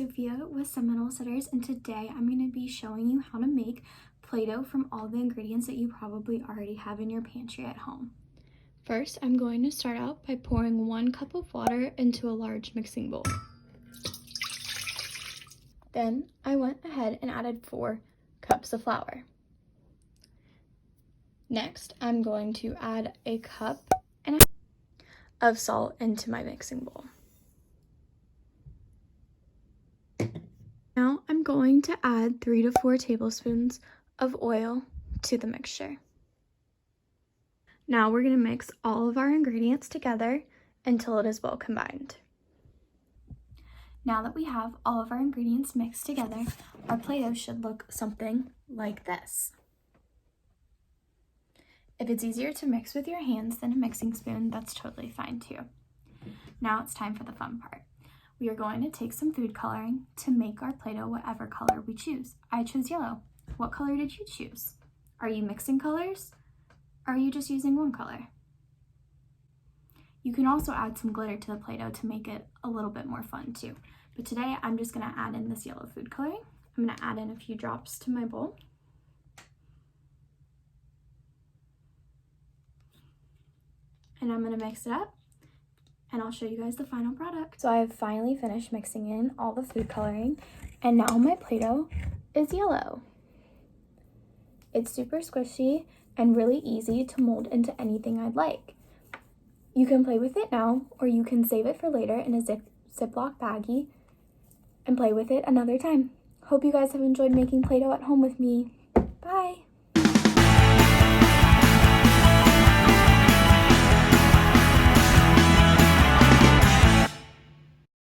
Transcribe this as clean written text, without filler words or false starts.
Sophia with Seminole Sitters, and today I'm going to be showing you how to make Play-Doh from all the ingredients that you probably already have in your pantry at home. First, I'm going to start out by pouring 1 cup of water into a large mixing bowl. Then I went ahead and added 4 cups of flour. Next, I'm going to add a cup and a half of salt into my mixing bowl. Now I'm going to add 3 to 4 tablespoons of oil to the mixture. Now we're going to mix all of our ingredients together until it is well combined. Now that we have all of our ingredients mixed together, our Play-Doh should look something like this. If it's easier to mix with your hands than a mixing spoon, that's totally fine too. Now it's time for the fun part. We are going to take some food coloring to make our Play-Doh whatever color we choose. I chose yellow. What color did you choose? Are you mixing colors? Or are you just using one color? You can also add some glitter to the Play-Doh to make it a little bit more fun too. But today I'm just going to add in this yellow food coloring. I'm going to add in a few drops to my bowl. And I'm going to mix it up, and I'll show you guys the final product. So I have finally finished mixing in all the food coloring, and now my Play-Doh is yellow. It's super squishy and really easy to mold into anything I'd like. You can play with it now, or you can save it for later in a Ziploc baggie and play with it another time. Hope you guys have enjoyed making Play-Doh at home with me. Bye!